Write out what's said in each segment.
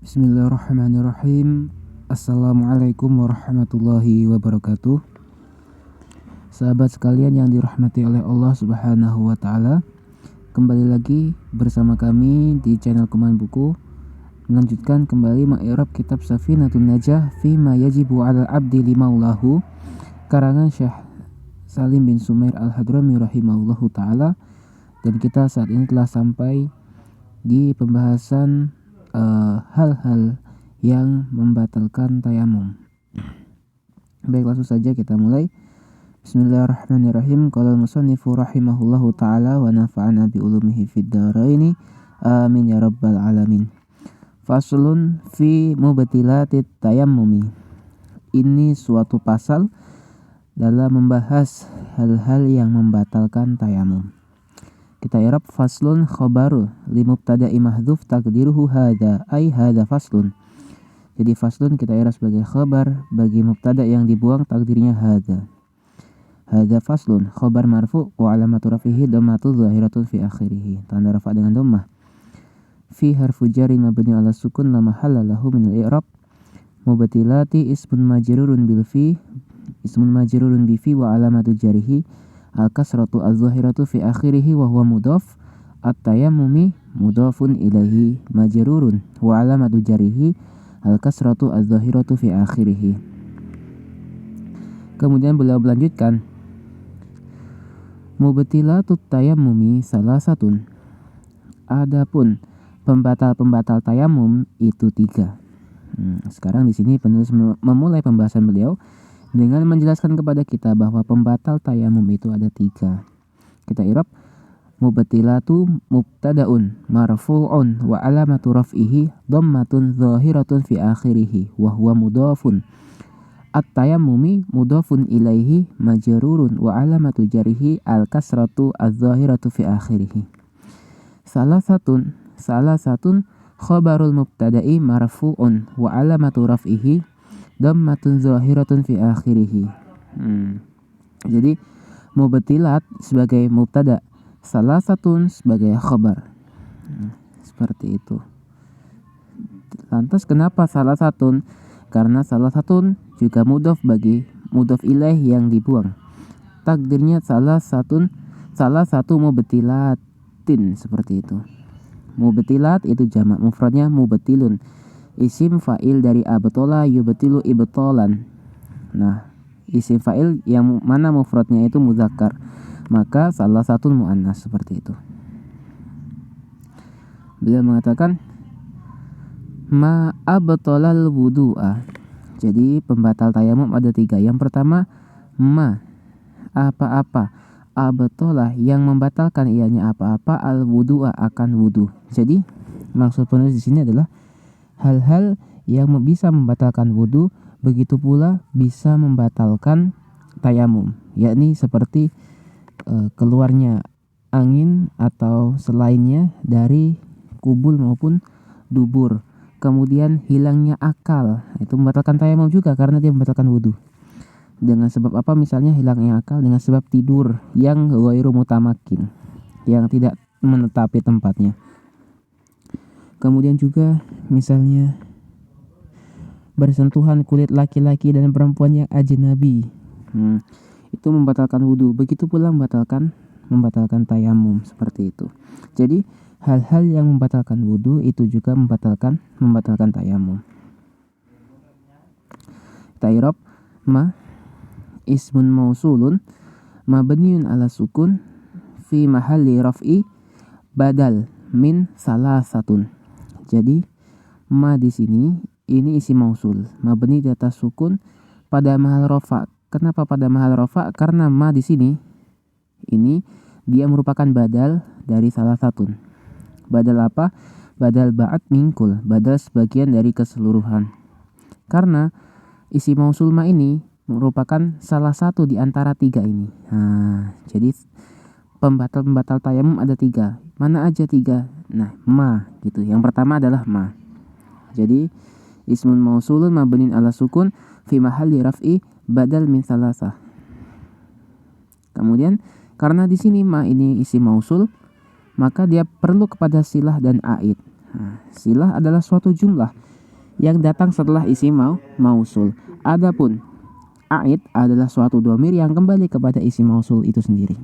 Bismillahirrahmanirrahim. Assalamualaikum warahmatullahi wabarakatuh. Sahabat sekalian yang dirahmati oleh Allah Subhanahu wa taala, kembali lagi bersama kami di channel Kuman Buku, melanjutkan kembali mengi'rab kitab Safinatun Najah fi ma yajibu 'alal 'abdi limaulahu, karangan Syekh Salim bin Sumair Al-Hadrami rahimahullahu taala. Dan kita saat ini telah sampai di pembahasan hal-hal yang membatalkan tayamum. Baik, langsung saja kita mulai. Bismillahirrahmanirrahim. Qala al-musannifu rahimahullahu ta'ala wa nafa'ana bi ulumihi fid dharaini amin ya rabbal alamin. Faslun fi mubtilatit tayammumi. Ini suatu pasal dalam membahas hal-hal yang membatalkan tayamum. Kita i'rab faslun khabaru li mubtada'i mahdhuf taqdiruhu hadza, ai hadza faslun. Jadi faslun kita i'rab sebagai khabar bagi mubtada yang dibuang, takdirnya hadza. Hadza faslun khabar marfu wa alamatu rafihi dhammatu zahiratun fi akhirih. Tanda rafa dengan dhammah. Fi harfu jarri mabni ala sukun la mahalla lahu min al-i'rab. Mubtilati ismun majrurun bil fi, ismun majrurun bi fi wa alamatu jarrihi al-kasratu az-zahiratu fi akhirih wa huwa mudhaf. At-tayammumi mudhafun ilaihi majrurun wa alamatu jarrihi al-kasratu az-zahiratu fi akhirih. Kemudian beliau melanjutkan, mubtilatut tayammumi salasatun. Adapun pembatal-pembatal tayamum itu 3. Sekarang di sini penulis memulai pembahasan beliau dengan menjelaskan kepada kita bahwa pembatal tayamum itu ada 3. Kita i'rab mubtilatu mubtadaun marfu'un wa alamatu raf'ihi dhammatun zahiratun fi akhirih wa huwa mudhafun. At-tayammumi mudhafun ilaihi majrurun wa alamatu jarihi al-kasratu az-zahiratu fi akhirih. Salah satun khabarul mubtada'i marfu'un wa alamatu raf'ihi dhammatun zahiratun fi akhirih. Jadi mubtilat sebagai mubtada, salah satun sebagai khabar. Seperti itu. Lantas kenapa salah satun? Karena salah satun juga mudhaf bagi mudhaf ilaih yang dibuang. Takdirnya salah satu mubtilatin, seperti itu. Mubtilat itu jamak, mufradnya mubtilun. Isim fa'il dari abtola yubtilu ibtolan. Nah, isim fa'il yang mana mufradnya itu muzakkar, maka salah satu muannas, seperti itu. Beliau mengatakan ma abtolal wudu'a. Jadi pembatal tayamum ada 3. Yang pertama, ma, apa-apa, abtolah yang membatalkan ianya apa-apa, al wudu'a akan wudu. Jadi maksud penulis di sini adalah hal-hal yang bisa membatalkan wudu, begitu pula bisa membatalkan tayamum, yakni seperti keluarnya angin atau selainnya dari kubul maupun dubur. Kemudian hilangnya akal, itu membatalkan tayamum juga karena dia membatalkan wudu. Dengan sebab apa? Misalnya hilangnya akal dengan sebab tidur yang ghairu mutamakin, yang tidak menetapi tempatnya. Kemudian juga misalnya bersentuhan kulit laki-laki dan perempuan yang ajnabi, itu membatalkan wudu. Begitu pula membatalkan tayamum, seperti itu. Jadi hal-hal yang membatalkan wudu itu juga membatalkan tayamum. Ta'irab ma ismun mausulun mabniun ala sukun fi mahalli raf'i badal min salasatun. Jadi ma di sini ini isim mausul mabni di atas sukun pada mahal rafa. Kenapa pada mahal rafa? Karena ma di sini ini dia merupakan badal dari salah satu. Badal apa? Badal ba'at mingkul, badal sebagian dari keseluruhan. Karena isim mausul ma ini merupakan salah satu di antara 3 ini. Jadi pembatal tayamum ada 3. Mana aja 3? Nah, ma gitu. Yang pertama adalah ma. Jadi ismun mausulun mabnin ala sukun fi mahalli raf'i badal min salasah. Kemudian karena di sini ma ini isim mausul, maka dia perlu kepada silah dan aid. Silah adalah suatu jumlah yang datang setelah isim mausul. Adapun a'id adalah suatu dhamir yang kembali kepada isim mausul itu sendiri.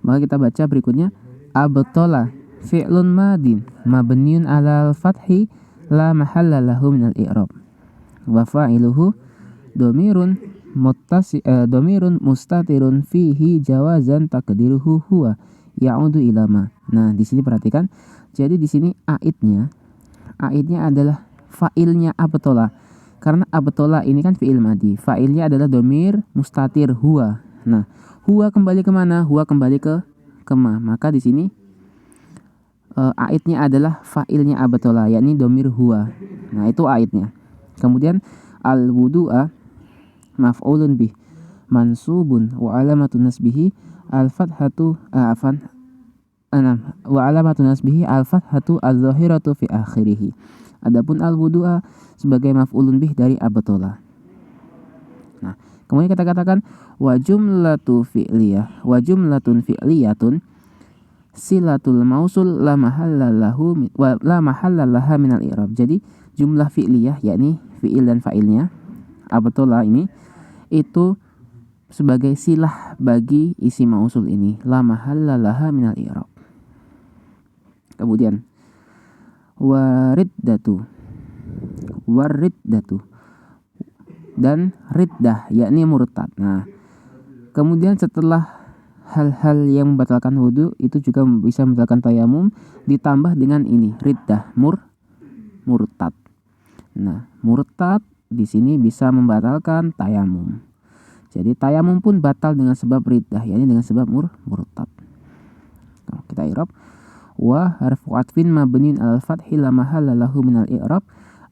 Maka kita baca berikutnya, abtala fi'lun madin mabniun 'alal fathi la mahalla lahu minal i'rab wa fa'iluhu dhamirun mustatirun fihi jawazan takdiruhu huwa ya'udu ila ma. Nah, di sini perhatikan. Jadi di sini aidnya adalah fa'ilnya abtala. Karena abtala ini kan fi'il madi. Fa'ilnya adalah dhamir mustatir huwa. Nah, huwa kembali ke mana? Huwa kembali ke ma. Maka di sini aidnya adalah fa'ilnya abtala, yakni dhamir huwa. Nah, itu aidnya. Kemudian al-wudu'a maf'ulun bih mansubun wa alamatun nasbihi al-fathatu wa alamatun nasbihi al-fathatu az-zahiratu fi akhirih. Adapun al-wudu'a sebagai maf'ulun bih dari abtala. Nah, kemudian kita katakan wa jumlatun fi'liyatun silatul mausul la mahalla laha minal i'rab. Jadi jumlah fi'liyah yakni fi'il dan fa'ilnya abtala ini itu sebagai silah bagi isim mausul ini, la mahalla laha minal i'rab. Kemudian wariddatu dan riddah yakni murtad. Nah, kemudian setelah hal-hal yang membatalkan wudu itu juga bisa membatalkan tayamum, ditambah dengan ini riddah murtad. Nah, murtad di sini bisa membatalkan tayamum. Jadi tayamum pun batal dengan sebab riddah, yakni dengan sebab murtad. Nah, kita i'rab wa harfu atfin mabniun 'alal fathi la mahalla lahu minal i'rab.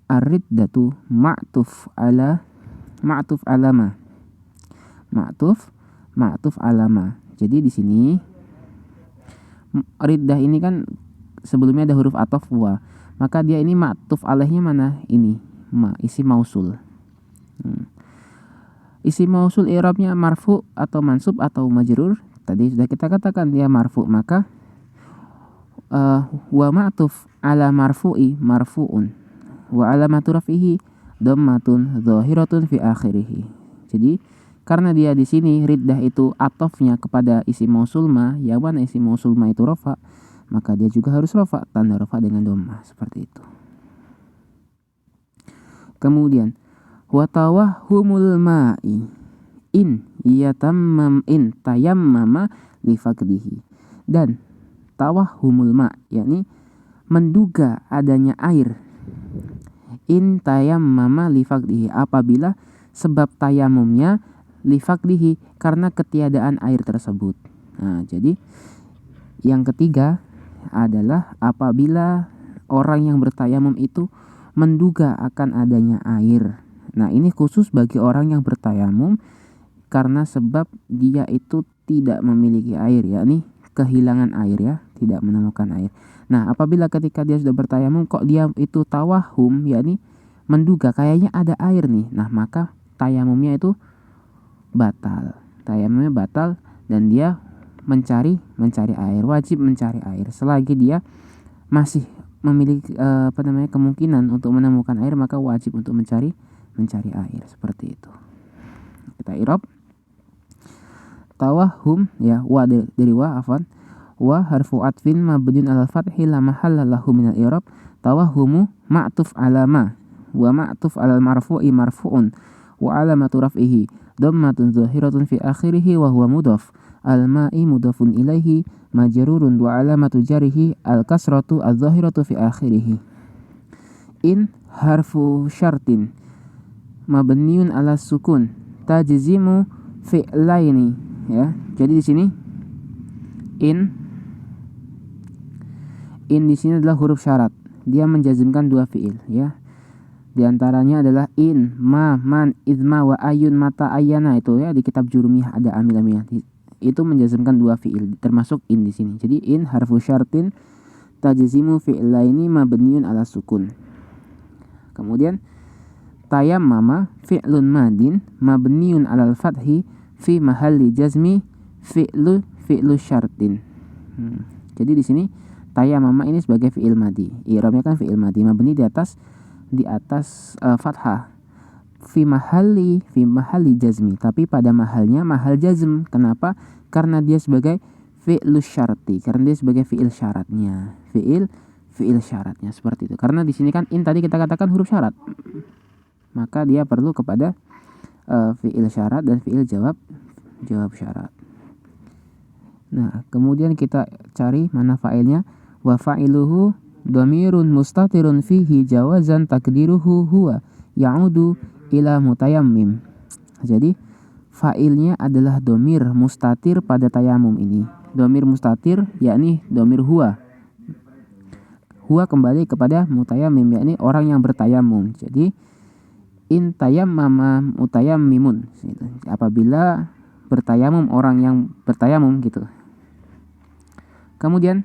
Ar-riddatu ma'tuf alama. Jadi di sini riddah ini kan sebelumnya ada huruf ataf wa. Maka dia ini ma'tuf alaihnya mana? Ini isim mausul. Isim mausul i'rabnya marfu atau mansub atau majrur. Tadi sudah kita katakan dia marfu, maka wa ma'tuf ala marfu'i marfu'un wa alamatu raf'ihi dhammatun dhahiratun fi akhirih. Jadi karena dia di sini riddah itu atofnya kepada isim mausul ma, yang mana isim mausul ma itu rafa, maka dia juga harus rafa, tanda rafa dengan dhammah, seperti itu. Kemudian wa tawahhumul ma'i in tayammama li faqdihi. Dan tawahhumul ma yakni menduga adanya air, in tayammama li faqdihi apabila sebab tayamumnya li faqdihi karena ketiadaan air tersebut. Nah, jadi yang ketiga adalah apabila orang yang bertayamum itu menduga akan adanya air. Nah, ini khusus bagi orang yang bertayamum karena sebab dia itu tidak memiliki air, yakni kehilangan air ya, tidak menemukan air. Nah, apabila ketika dia sudah bertayamum kok dia itu tawahum, yakni menduga kayaknya ada air nih. Nah, maka tayamumnya itu batal. Tayamumnya batal dan dia mencari air, wajib mencari air. Selagi dia masih memiliki kemungkinan untuk menemukan air, maka wajib untuk mencari air, seperti itu. Kita i'rab tawahhum ya, wa dari wa harfu atfin mabniun 'alal fathi la mahalla lahu minal i'rab. Tawahhumu ma'tuf 'ala ma wa ma'tuf 'alal marfu'i marfu'un wa 'alamatu raf'ihi dhammatun zahiratun fi akhirih wa huwa mudhaf. Al-ma'i mudhafun ilaihi majrurun wa 'alamatu jarihi al-kasratu az-zahiratu fi akhirih. In harfu syartin mabniun 'ala sukun tajzimu fi'laini ya. Jadi di sini in di sini adalah huruf syarat. Dia menjazmkan dua fi'il ya. Di antaranya adalah in, ma, man, idma, wa ayun, mata, ayana, itu ya di kitab Jurumiyah ada amil-amilnya. Itu menjazmkan dua fi'il termasuk in di sini. Jadi in harfu syartin tajzimu fi'laini mabniun 'ala sukun. Kemudian tayammama fi'lun madin mabniun 'alal fathi fi mahalli jazmi fi'lu syartin. Jadi di sini Tayammama ini sebagai fi'il madi. I'rabnya kan fi'il madi mabni di atas fathah. Fi mahalli jazmi, tapi pada mahalnya mahal jazm. Kenapa? Karena dia sebagai fi'lus syarti, karena dia sebagai fi'il syaratnya. Fi'il syaratnya seperti itu. Karena di sini kan in tadi kita katakan huruf syarat. Maka dia perlu kepada fi'il syarat dan fi'il jawab syarat. Nah, kemudian kita cari mana fa'ilnya. Wa fa'iluhu dhamirun mustatirun fihi jawazan takdiruhu huwa ya'udu ila mutayammim. Jadi fa'ilnya adalah dhamir mustatir pada tayamum ini. Dhamir mustatir yakni dhamir huwa. Huwa kembali kepada mutayammim, yakni orang yang bertayamum. Jadi in tayammama mutayammimun, apabila bertayamum orang yang bertayamum gitu. Kemudian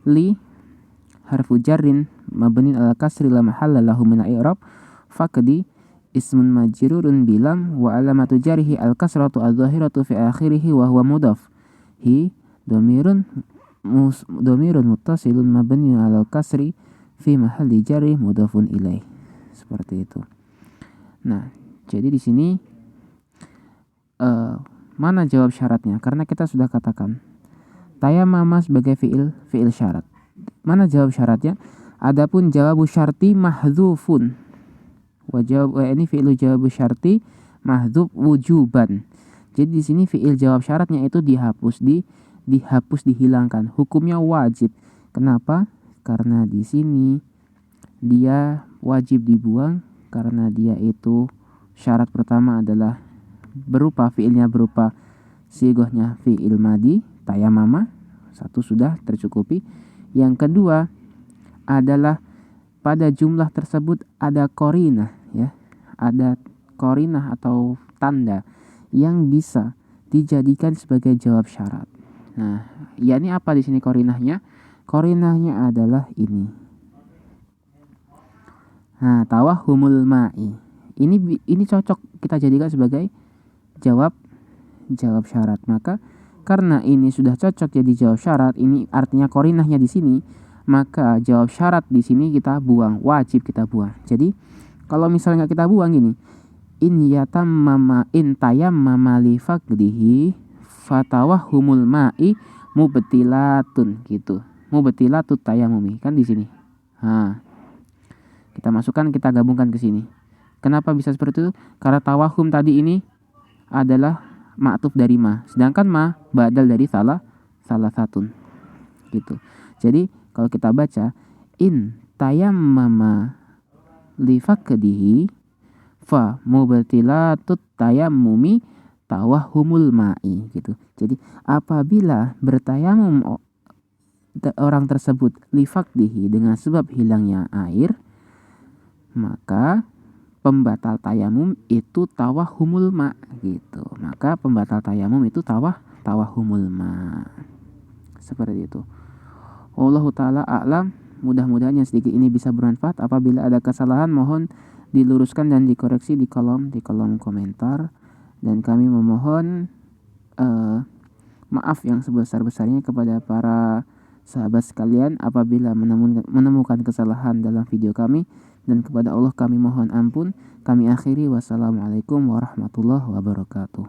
li harfu jarrin mabnin ala kasri la mahalla lahu min al-i'rab faqdi ismun majrurun bilam wa alamatu jarhi al-kasratu adh-dhahiratu fi akhirih wa huwa mudhaf. Hi dhamirun muttasilun mabniun ala al-kasri fi mahalli jarri mudhafun ilaih. Seperti itu. Nah, jadi di sini mana jawab syaratnya? Karena kita sudah katakan tayammama sebagai fi'il syarat. Mana jawab syaratnya? Adapun jawabu syarti mahdzufun. Ini fi'il jawab syarti mahdzuf wujuban. Jadi di sini fi'il jawab syaratnya itu dihilangkan. Hukumnya wajib. Kenapa? Karena di sini dia wajib dibuang karena dia itu syarat pertama adalah fi'ilnya berupa sigohnya fi'il madi tayammama, satu sudah tercukupi. Yang kedua adalah pada jumlah tersebut ada qarinah, ya. Ada qarinah atau tanda yang bisa dijadikan sebagai jawab syarat. Nah, yakni apa di sini qarinahnya? Qarinahnya adalah ini. Nah, tawahhumul ma'i. Ini cocok kita jadikan sebagai jawab syarat. Maka karena ini sudah cocok jadi jawab syarat, ini artinya qarinahnya di sini, maka jawab syarat di sini kita buang, wajib kita buang. Jadi kalau misalnya kita buang gini, in tayammama li faqdihi fatawahhumul ma'i mubtilatun gitu. Mubtilatut tayammumi kan di sini. Kita masukkan, kita gabungkan ke sini. Kenapa bisa seperti itu? Karena tawahum tadi ini adalah ma'tuf dari ma, sedangkan ma badal dari salah satun gitu. Jadi kalau kita baca in tayammama li faqdihi fa mubtilatut tayammumi tawahhumul ma'i gitu. Jadi apabila bertayamum orang tersebut li faqdihi dengan sebab hilangnya air, maka pembatal tayamum itu tawahhumul ma gitu. Maka pembatal tayamum itu tawahhumul ma. Seperti itu. Wallahu taala a'lam. Mudah-mudahan yang sedikit ini bisa bermanfaat. Apabila ada kesalahan mohon diluruskan dan dikoreksi di kolom komentar. Dan kami memohon maaf yang sebesar-besarnya kepada para sahabat sekalian apabila menemukan kesalahan dalam video kami. Dan kepada Allah kami mohon ampun. Kami akhiri. Wassalamualaikum warahmatullahi wabarakatuh.